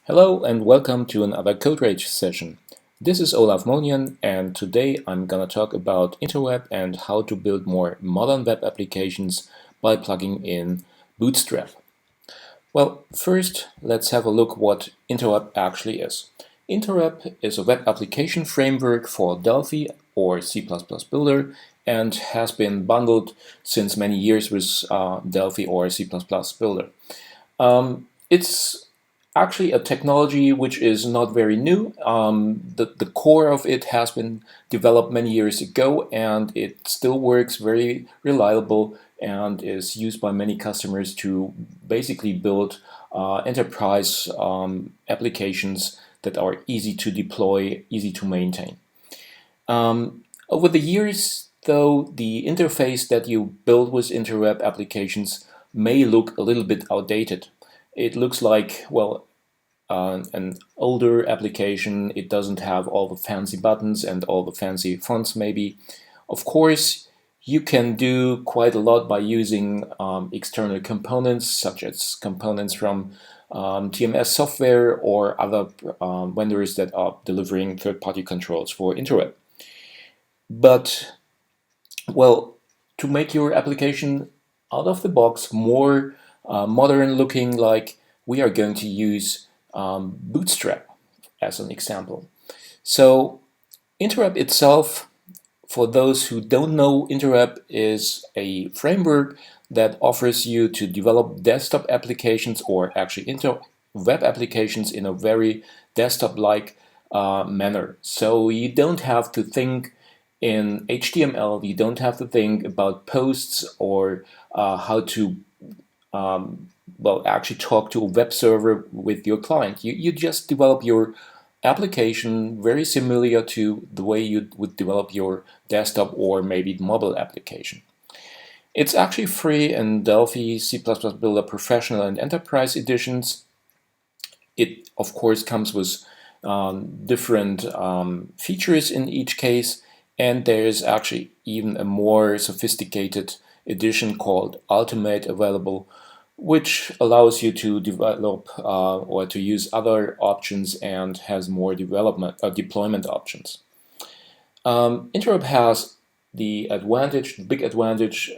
Hello and welcome to another Coderage session. This is Olaf Monian, and today I'm gonna talk about Intraweb and how to build more modern web applications by plugging in Bootstrap. Well, first let's have a look what Intraweb actually is. Intraweb is a web application framework for Delphi or C++ Builder and has been bundled since many years with Delphi or C++ Builder. It's actually a technology which is not very new. The core of it has been developed many years ago, and it still works very reliable and is used by many customers to basically build enterprise applications that are easy to deploy, easy to maintain. Over the years, though, the interface that you build with Intraweb applications may look a little bit outdated. It looks like, well, an older application. It doesn't have all the fancy buttons and all the fancy fonts maybe. Of course, you can do quite a lot by using external components, such as components from TMS software or other vendors that are delivering third-party controls for Intraweb. But, well, to make your application out of the box more modern looking, like, we are going to use Bootstrap as an example. So Intraweb itself, for those who don't know, Intraweb is a framework that offers you to develop desktop applications, or actually web applications, in a very desktop-like manner. So you don't have to think in HTML, you don't have to think about posts or how to actually talk to a web server with your client. You just develop your application very similar to the way you would develop your desktop or maybe mobile application. It's actually free in Delphi, C++ Builder Professional and Enterprise editions. It, of course, comes with different features in each case, and there is actually even a more sophisticated edition called Ultimate available, which allows you to develop or to use other options and has more deployment options. Intraweb has the big advantage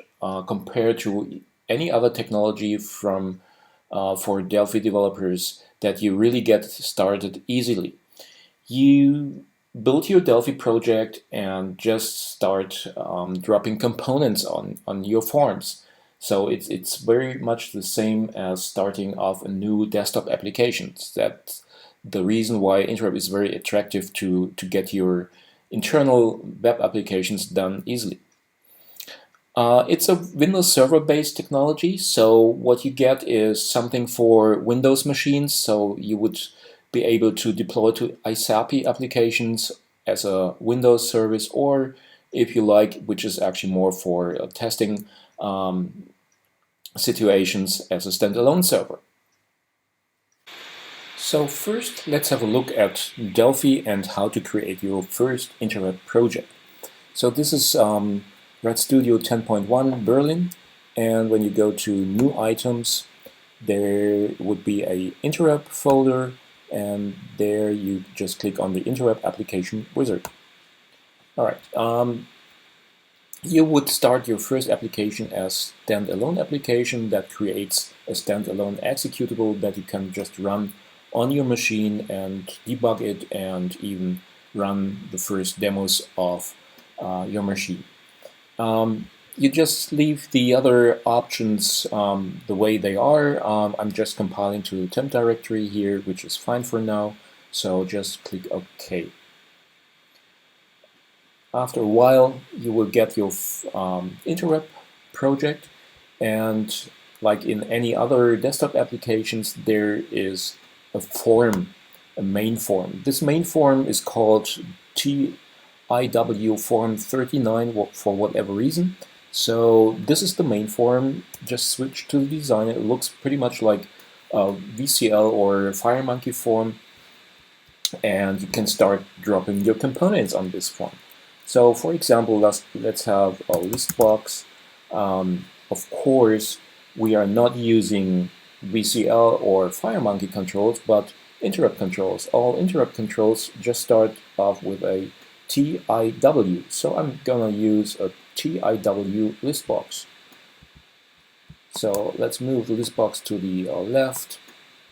compared to any other technology for Delphi developers, that you really get started easily. You build your Delphi project and just start dropping components on your forms. So it's very much the same as starting off a new desktop application. That's the reason why Intraweb is very attractive to get your internal web applications done easily. It's a Windows Server-based technology, so what you get is something for Windows machines. So you would be able to deploy to ISAPI applications as a Windows service, or if you like, which is actually more for testing situations, as a standalone server. So first, let's have a look at Delphi and how to create your first Intraweb project. So this is Red Studio 10.1 Berlin, and when you go to New Items, there would be a Intraweb folder, and there you just click on the Intraweb application wizard. All right. You would start your first application as standalone application that creates a standalone executable that you can just run on your machine and debug it, and even run the first demos of your machine. You just leave the other options the way they are. I'm just compiling to the temp directory here, which is fine for now, so just click OK. After a while, you will get your Intraweb project, and like in any other desktop applications, there is a form, a main form. This main form is called TIW form 39 for whatever reason. So this is the main form. Just switch to the design. It looks pretty much like a VCL or FireMonkey form, and you can start dropping your components on this form. So for example, let's have a list box. Of course, we are not using VCL or FireMonkey controls, but interrupt controls. All interrupt controls just start off with a TIW. So I'm gonna use a TIW list box. So let's move the list box to the left.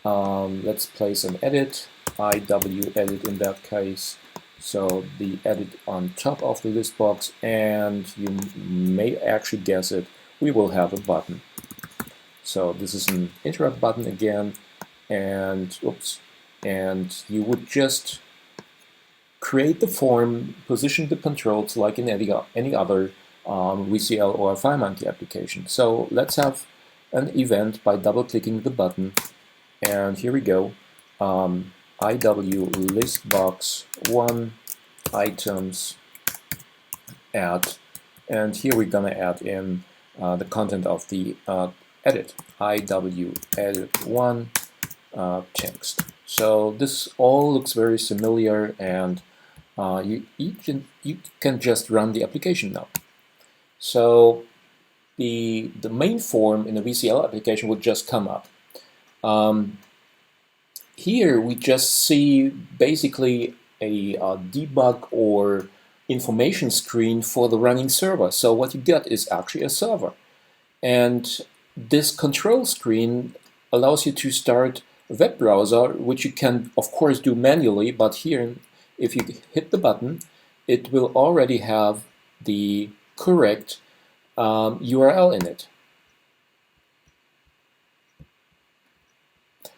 Let's place an edit, IW edit in that case. So the edit on top of the list box, and you may actually guess it, we will have a button. So this is an interrupt button again, and oops, and you would just create the form, position the controls like in any other VCL or FileMonkey application. So let's have an event by double-clicking the button, and here we go. IW list box 1 items add, and here we're gonna add in the content of the edit. IW edit 1 text. So this all looks very familiar, and you can just run the application now. So the main form in the VCL application would just come up. Here we just see basically a debug or information screen for the running server. So what you get is actually a server. And this control screen allows you to start a web browser, which you can of course do manually, but here if you hit the button, it will already have the correct URL in it.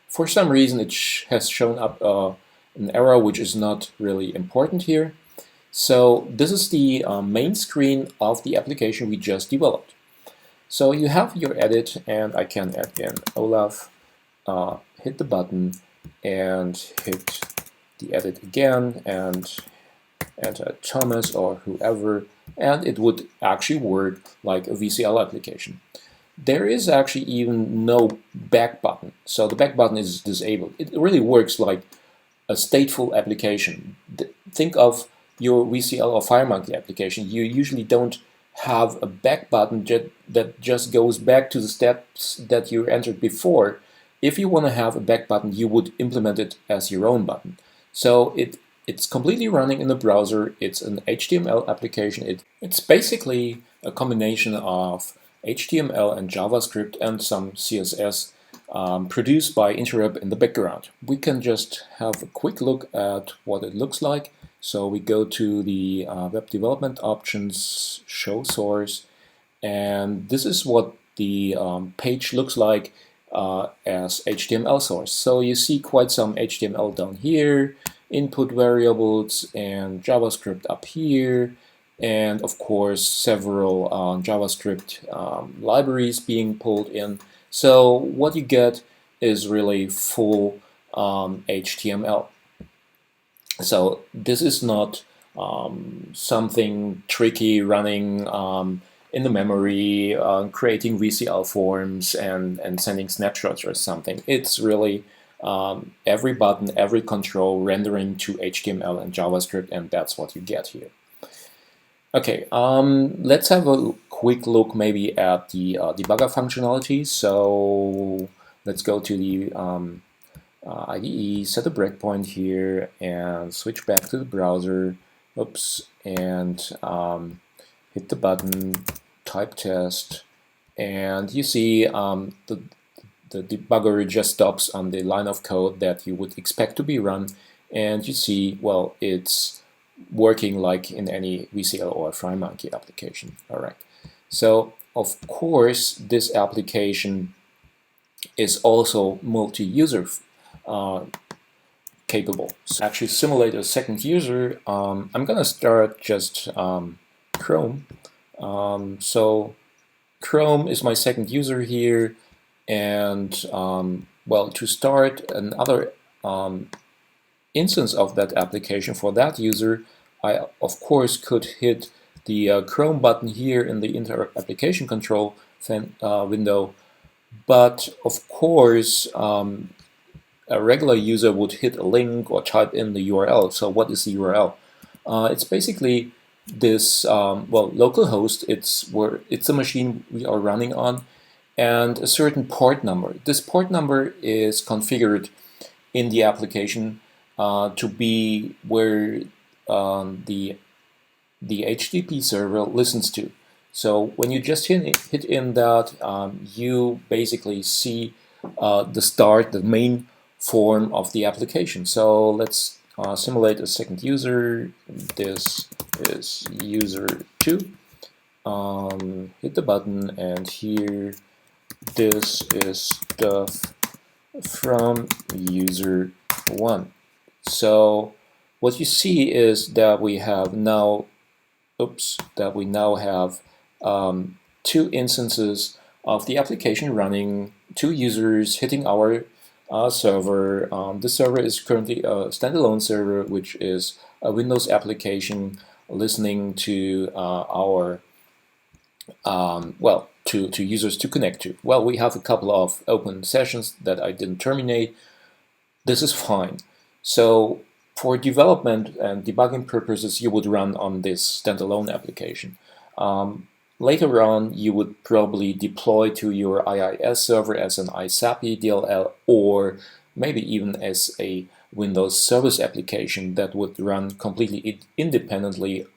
For some reason it has shown up an error which is not really important here. So this is the main screen of the application we just developed. So you have your edit, and I can add in Olaf, hit the button and hit the edit again and enter Thomas or whoever, and it would actually work like a VCL application. There is actually even no back button, so the back button is disabled. It really works like a stateful application. Think of your VCL or FileMonkey application. You usually don't have a back button that just goes back to the steps that you entered before. If you want to have a back button, you would implement it as your own button. So it's completely running in the browser. It's an HTML application. It's basically a combination of HTML and JavaScript and some CSS produced by Intraweb in the background. We can just have a quick look at what it looks like. So we go to the web development options, show source, and this is what the page looks like as HTML source. So you see quite some HTML down here, input variables, and JavaScript up here, and of course several JavaScript libraries being pulled in. So what you get is really full HTML. So this is not something tricky running in the memory, creating VCL forms and sending snapshots or something. It's really every button, every control rendering to HTML and JavaScript, and that's what you get here. Okay, let's have a quick look maybe at the debugger functionality. So let's go to the IDE, set a breakpoint here, and switch back to the browser. Oops, and hit the button, type test, and you see the debugger just stops on the line of code that you would expect to be run, and you see, well, it's working like in any VCL or FileMonkey application. All right. So of course, this application is also multi-user capable. So actually simulate a second user. I'm gonna start just Chrome. So Chrome is my second user here, and well, to start another instance of that application for that user, I of course could hit the Chrome button here in the Interrupt application control window, but of course a regular user would hit a link or type in the URL. So what is the URL? It's basically this well, localhost. It's a machine we are running on, and a certain port number. This port number is configured in the application to be where the HTTP server listens to. So when you just hit in that, you basically see the main form of the application. So let's simulate a second user. This is user 2. Hit the button, and here this is stuff from user 1. So what you see is that we have now have two instances of the application running, two users hitting our server. This server is currently a standalone server, which is a Windows application listening to our to users to connect to. Well, we have a couple of open sessions that I didn't terminate. This is fine. So for development and debugging purposes, you would run on this standalone application. Later on, you would probably deploy to your IIS server as an ISAPI DLL, or maybe even as a Windows service application that would run completely independently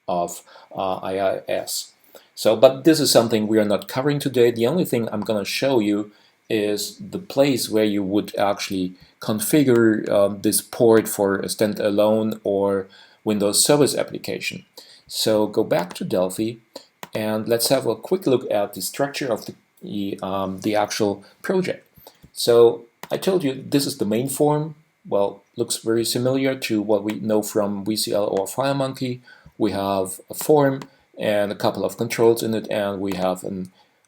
of IIS. So, but this is something we are not covering today. The only thing I'm going to show you is the place where you would actually configure this port for a standalone or Windows service application. So go back to Delphi, and let's have a quick look at the structure of the actual project. So I told you this is the main form. Well, looks very similar to what we know from WCL or FileMonkey. We have a form and a couple of controls in it, and we have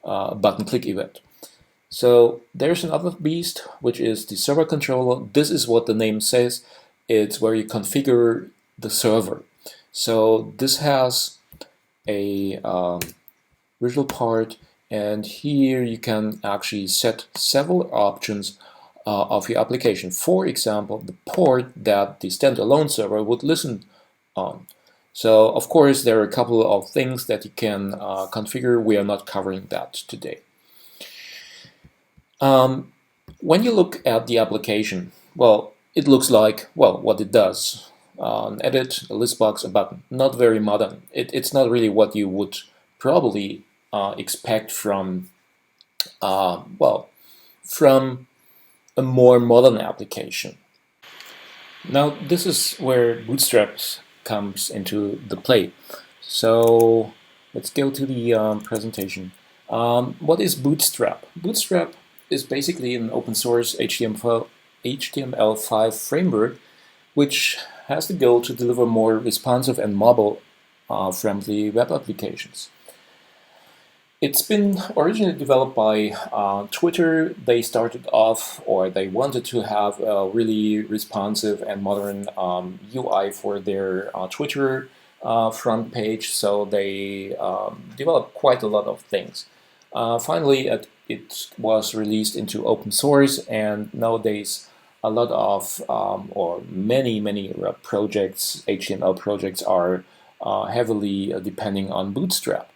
a button click event. So there's another beast, which is the server controller. This is what the name says. It's where you configure the server. So this has a visual part, and here you can actually set several options of your application. For example, the port that the standalone server would listen on. So of course there are a couple of things that you can configure. We are not covering that today. When you look at the application, well, it looks like, well, what it does. Edit, a list box, a button. Not very modern. It's not really what you would probably expect from, from a more modern application. Now, this is where Bootstrap comes into the play. So let's go to the presentation. What is Bootstrap? Bootstrap is basically an open source HTML5 framework which has the goal to deliver more responsive and mobile friendly web applications. It's been originally developed by Twitter. They started off, or they wanted to have a really responsive and modern UI for their Twitter front page, so they developed quite a lot of things. Finally, it was released into open source, and nowadays a lot of, or many projects, HTML projects, are heavily depending on Bootstrap.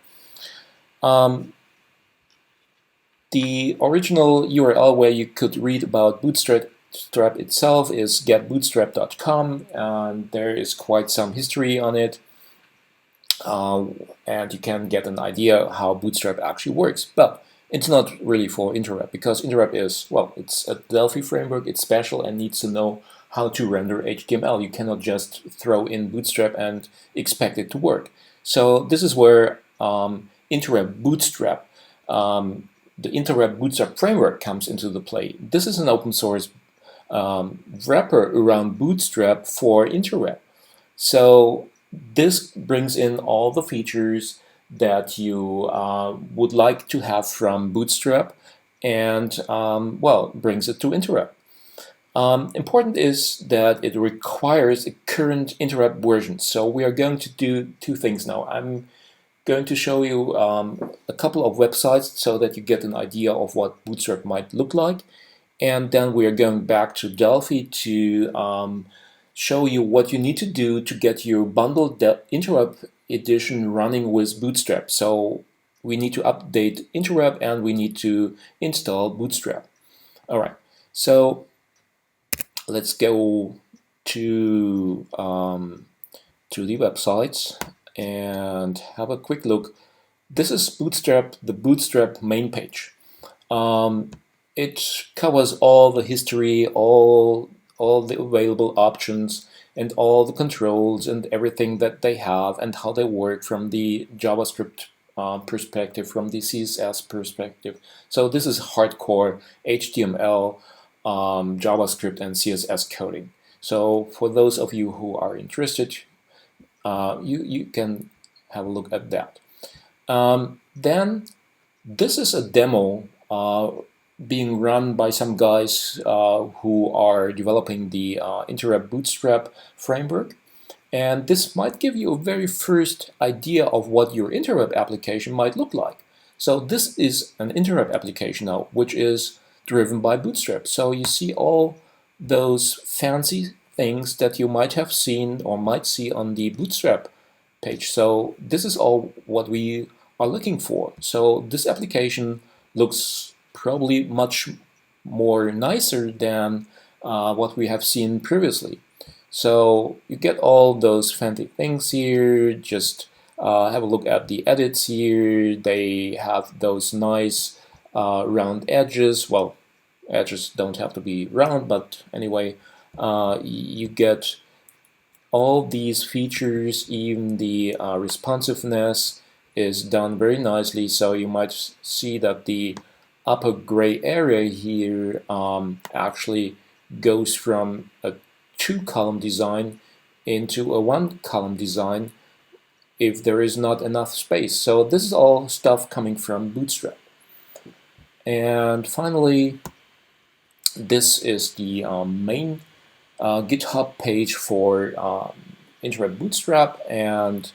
The original URL where you could read about Bootstrap itself is getbootstrap.com, and there is quite some history on it, and you can get an idea how Bootstrap actually works. But it's not really for Intraweb, because Intraweb is, well, it's a Delphi framework, it's special and needs to know how to render HTML. You cannot just throw in Bootstrap and expect it to work. So this is where Intraweb Bootstrap, the Intraweb Bootstrap framework comes into the play. This is an open source wrapper around Bootstrap for Intraweb. So this brings in all the features that you would like to have from Bootstrap, and well, brings it to Intraweb. Important is that it requires a current Intraweb version. So we are going to do two things now. I'm going to show you a couple of websites so that you get an idea of what Bootstrap might look like, and then we are going back to Delphi to show you what you need to do to get your bundled Intraweb edition running with Bootstrap. So we need to update Intraweb and we need to install Bootstrap. Alright, so let's go to the website and have a quick look. This is Bootstrap, the Bootstrap main page. It covers all the history, all the available options, and all the controls and everything that they have and how they work from the JavaScript perspective, from the CSS perspective. So this is hardcore HTML, JavaScript, and CSS coding. So for those of you who are interested, you can have a look at that. Then this is a demo being run by some guys who are developing the Intraweb Bootstrap framework. And this might give you a very first idea of what your Intraweb application might look like. So this is an Intraweb application now, which is driven by Bootstrap. So you see all those fancy things that you might have seen or might see on the Bootstrap page. So this is all what we are looking for. So this application looks probably much more nicer than what we have seen previously. So you get all those fancy things here. Just have a look at the edits here. They have those nice round edges. Well, edges don't have to be round, but anyway, you get all these features. Even the responsiveness is done very nicely. So you might see that the upper gray area here actually goes from a 2-column design into a 1-column design if there is not enough space. So this is all stuff coming from Bootstrap. And finally, this is the main GitHub page for Intraweb Bootstrap, and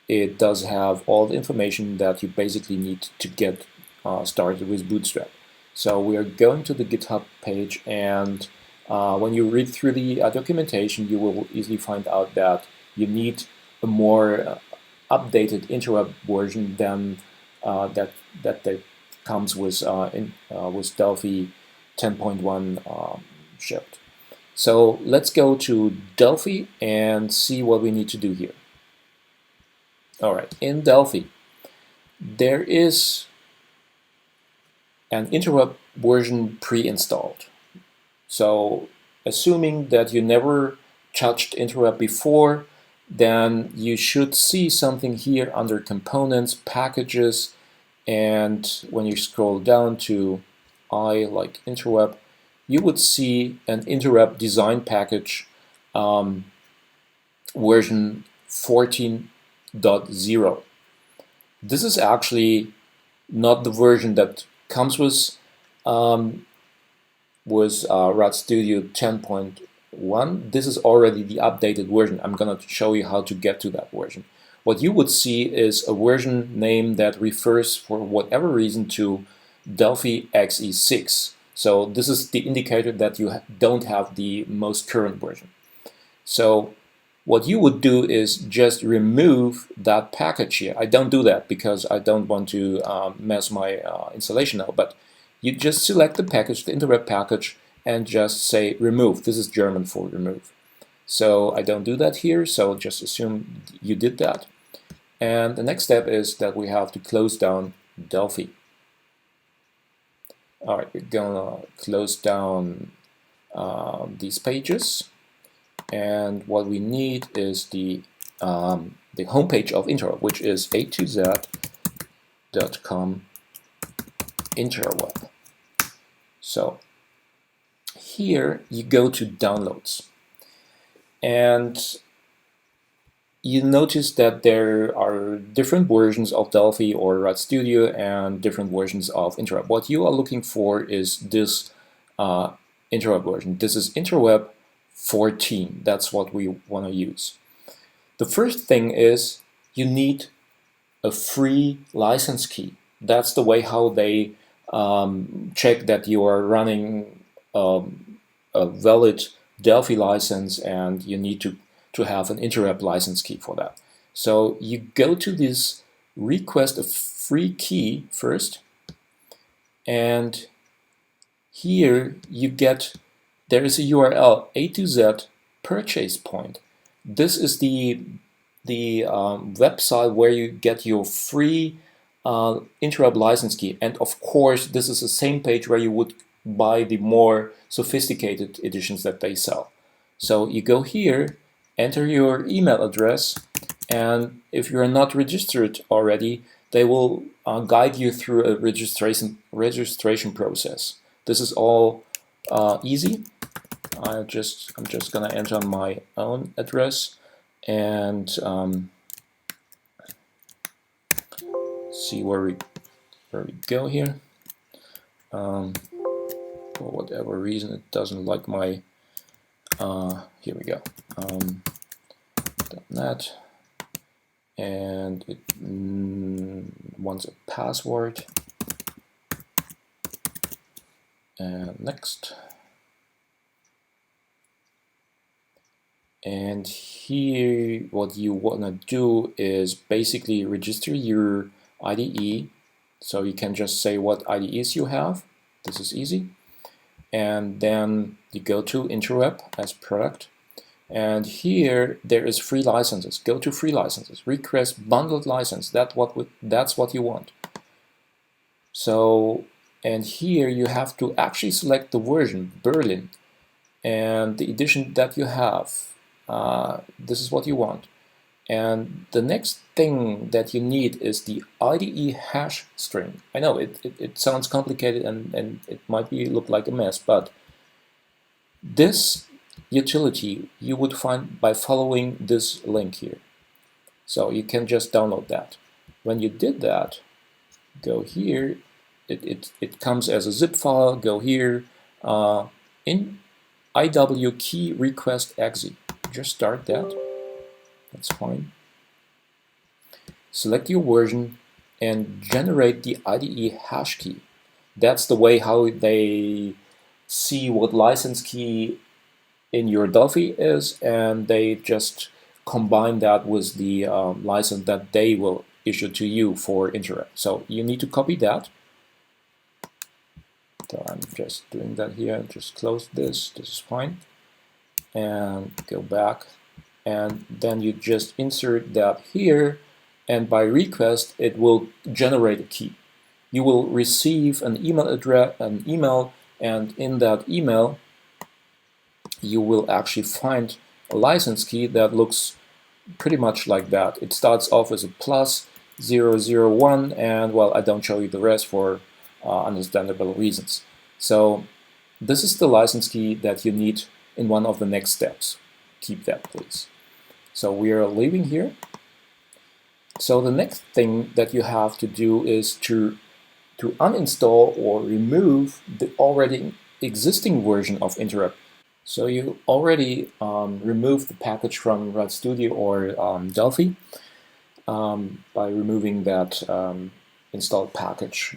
it does have all the information that you basically need to get started with Bootstrap. So we are going to the GitHub page, and when you read through the documentation, you will easily find out that you need a more updated Intraweb version than that comes with Delphi 10.1 shipped. So let's go to Delphi and see what we need to do here. All right, in Delphi, there is an Intraweb version pre-installed. So assuming that you never touched Intraweb before, then you should see something here under Components, Packages, and when you scroll down to I like Intraweb, you would see an Intraweb design package version 14.0. This is actually not the version that comes with RAD Studio 10.1. This is already the updated version. I'm going to show you how to get to that version. What you would see is a version name that refers, for whatever reason, to Delphi XE6. So this is the indicator that you don't have the most current version. So what you would do is just remove that package here. I don't do that because I don't want to mess my installation up, but you just select the package, the Intraweb package, and just say remove. This is German for remove. So I don't do that here, so just assume you did that. And the next step is that we have to close down Delphi. All right, we're gonna close down these pages, and what we need is the homepage of Intraweb, which is a2z.com Intraweb. So here you go to Downloads, and you notice that there are different versions of Delphi or RAD Studio and different versions of Intraweb. What you are looking for is this Intraweb version. This is Intraweb 14. That's what we want to use. The first thing is you need a free license key. That's the way how they check that you are running a valid Delphi license, and you need to have an Intraweb license key for that. So you go to this request a free key first, and here you get there is a URL A to Z purchase point. This is the website where you get your free Intraweb license key, and of course this is the same page where you would buy the more sophisticated editions that they sell. So you go here, enter your email address, and if you're not registered already, they will guide you through a registration process. This is all easy. I'm just gonna enter my own address and see where we go here. For whatever reason, it doesn't like my. Here we go. .net, and it wants a password. And next. And here what you want to do is basically register your IDE. So you can just say what IDEs you have. This is easy. And then you go to Intraweb as product. And here there is free licenses. Go to free licenses. Request bundled license. That's what you want. So, and here you have to actually select the version, Berlin, and the edition that you have. This is what you want. And the next thing that you need is the IDE hash string. I know it sounds complicated and it might look like a mess, but this utility you would find by following this link here. So you can just download that. When you did that, go here. It comes as a zip file. Go here in IW key request exe. Just start that. That's fine. Select your version and generate the IDE hash key. That's the way how they see what license key in your Delphi is, and they just combine that with the license that they will issue to you for Intraweb. So you need to copy that. So I'm just doing that here. Just close this. This is fine. And go back. And then you just insert that here, and by request it will generate a key. You will receive an email address, and in that email you will actually find a license key that looks pretty much like that. It starts off as a +001, and well, I don't show you the rest for understandable reasons. So this is the license key that you need in one of the next steps. Keep that, please. So we are leaving here. So the next thing that you have to do is to uninstall or remove the already existing version of Intraweb. So you already removed the package from RunStudio or Delphi by removing that installed package.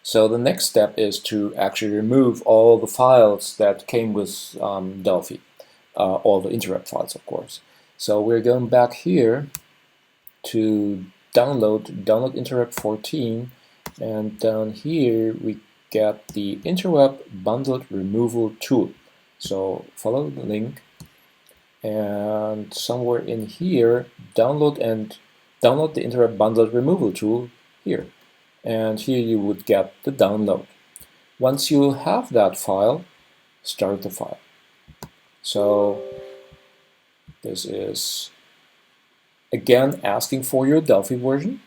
So the next step is to actually remove all the files that came with Delphi. All the Intraweb files, of course. So we're going back here to download Intraweb 14, and down here we get the Intraweb bundled removal tool. So follow the link, and somewhere in here download the Intraweb bundled removal tool here, and here you would get the download. Once you have that file, start the file. So this is again asking for your Delphi version.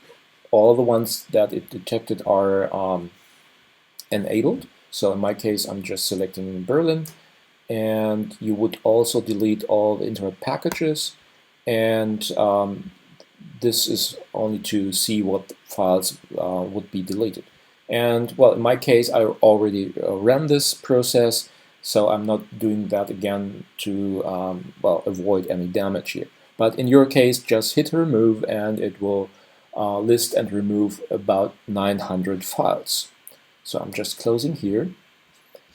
All the ones that it detected are enabled. So in my case, I'm just selecting Berlin, and you would also delete all the Intraweb packages, and this is only to see what files would be deleted. And well, in my case, I already ran this process, so I'm not doing that again to well, avoid any damage here. But in your case, just hit remove and it will list and remove about 900 files. So I'm just closing here.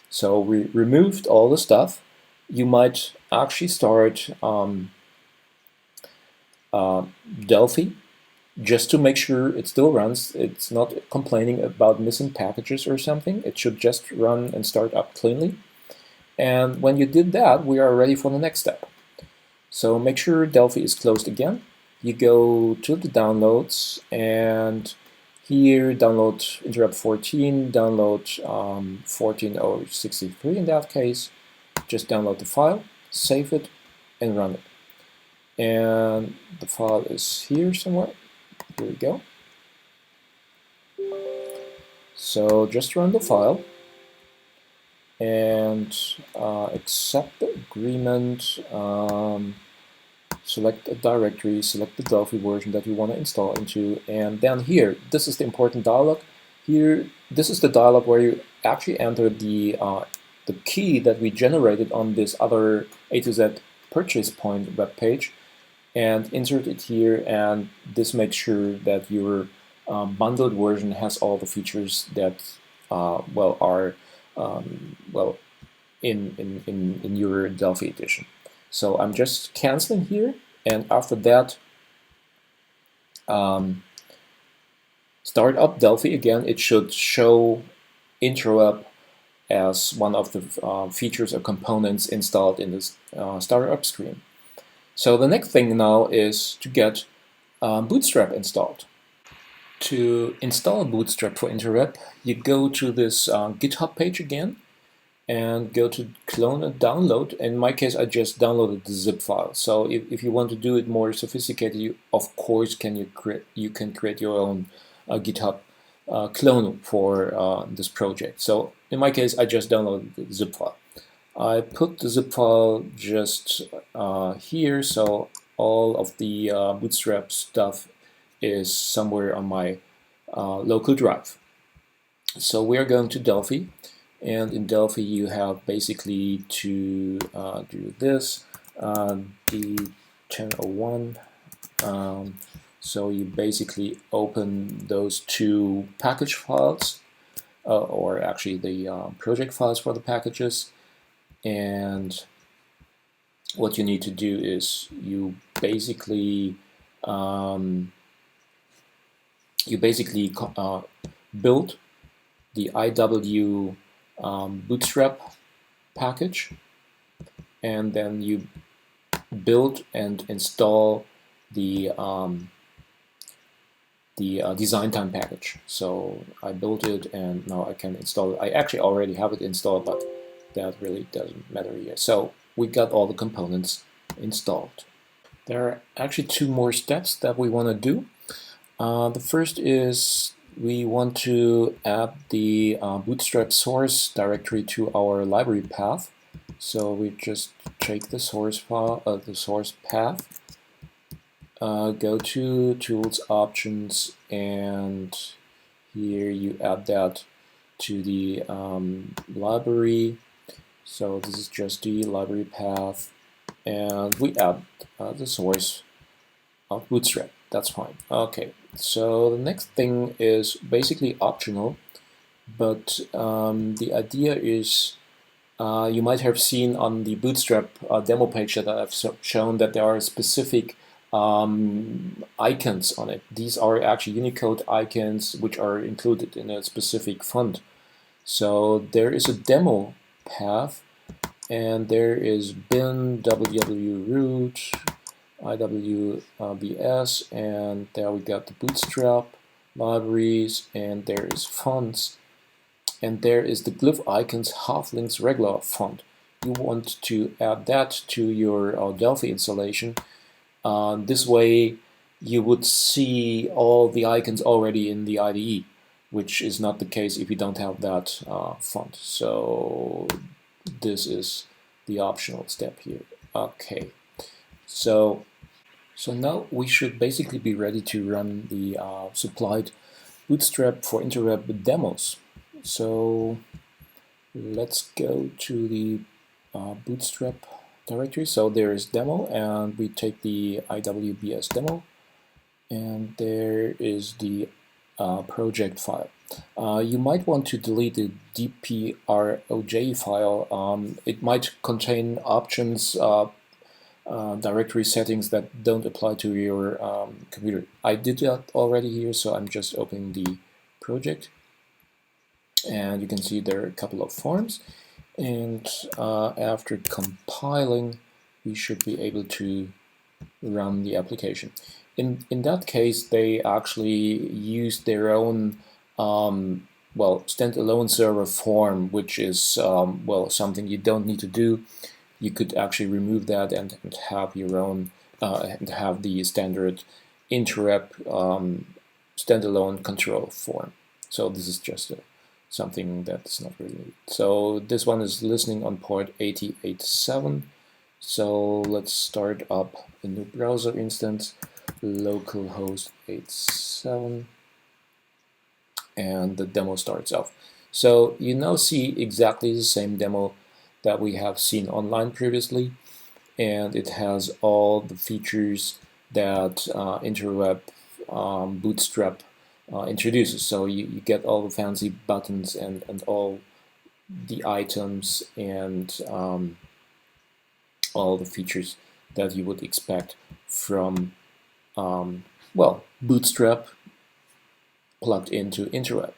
So we removed all the stuff. You might actually start Delphi just to make sure it still runs. It's not complaining about missing packages or something. It should just run and start up cleanly. And when you did that, we are ready for the next step. So make sure Delphi is closed again. You go to the downloads, and here download Intraweb 14, download 14.063 in that case. Just download the file, save it, and run it. And the file is here somewhere. Here we go. So just run the file and accept the agreement. Select a directory, select the Delphi version that you want to install into, and then here, this is the important dialog. Here, this is the dialog where you actually enter the key that we generated on this other A to Z purchase point web page, and insert it here, and this makes sure that your bundled version has all the features that are in your Delphi edition. So I'm just canceling here, and after that, start up Delphi again. It should show Intraweb as one of the features or components installed in this startup screen. So the next thing now is to get Bootstrap installed. To install Bootstrap for Intraweb, you go to this GitHub page again, and go to clone and download. In my case, I just downloaded the zip file. So if you want to do it more sophisticated, you of course can create your own GitHub clone for this project. So in my case, I just downloaded the zip file. I put the zip file just here, so all of the Bootstrap stuff is somewhere on my local drive. So we are going to Delphi. And in Delphi, you have basically to do this, D1001. So you basically open those two package files, or actually the project files for the packages. And what you need to do is you basically build the IW Bootstrap package, and then you build and install the design time package. So I built it, and now I can install it. I actually already have it installed, but that really doesn't matter yet. So we got all the components installed. There are actually two more steps that we want to do. The first is we want to add the Bootstrap source directory to our library path. So we just take the source file, the source path, go to Tools, Options, and here you add that to the library. So this is just the library path, and we add the source of Bootstrap. That's fine. Okay, so the next thing is basically optional, but the idea is you might have seen on the Bootstrap demo page that I've shown that there are specific icons on it. These are actually Unicode icons which are included in a specific font. So there is a demo path, and there is bin www root IWBS, and there we got the Bootstrap libraries, and there is fonts, and there is the glyph icons half-links regular font. You want to add that to your Delphi installation. This way you would see all the icons already in the IDE, which is not the case if you don't have that font. So this is the optional step here. Okay. So now we should basically be ready to run the supplied Bootstrap for Intraweb demos. So let's go to the Bootstrap directory. So there is demo, and we take the IWBS demo, and there is the project file. You might want to delete the dproj file. It might contain options, directory settings that don't apply to your computer. I did that already here, so I'm just opening the project, and you can see there are a couple of forms, And after compiling, we should be able to run the application. In that case, they actually use their own well, standalone server form, which is well, something you don't need to do. You could actually remove that and have your own and have the standard Intraweb standalone control form. So this is just something that's not really needed. So this one is listening on port 8087. So let's start up a new browser instance, localhost 87, and the demo starts off. So you now see exactly the same demo that we have seen online previously, and it has all the features that Intraweb Bootstrap introduces. So you get all the fancy buttons and all the items and all the features that you would expect from well, Bootstrap plugged into Intraweb.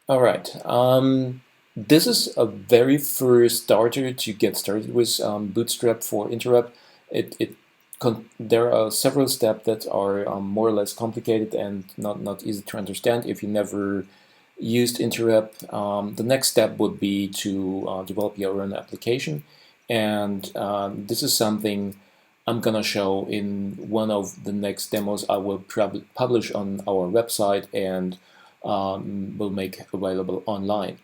All right, this is a very first starter to get started with Bootstrap for Intraweb. There are several steps that are more or less complicated and not easy to understand if you never used Intraweb. The next step would be to develop your own application, and this is something I'm gonna show in one of the next demos I will publish on our website and will make available online.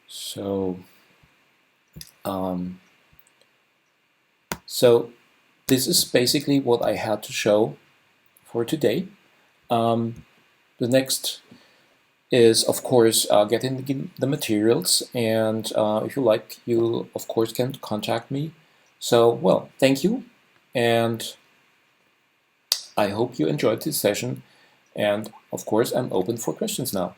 So this is basically what I had to show for today. The next is, of course, getting the materials, and if you like, you of course can contact me. So, well, thank you, and I hope you enjoyed this session, and of course I'm open for questions now.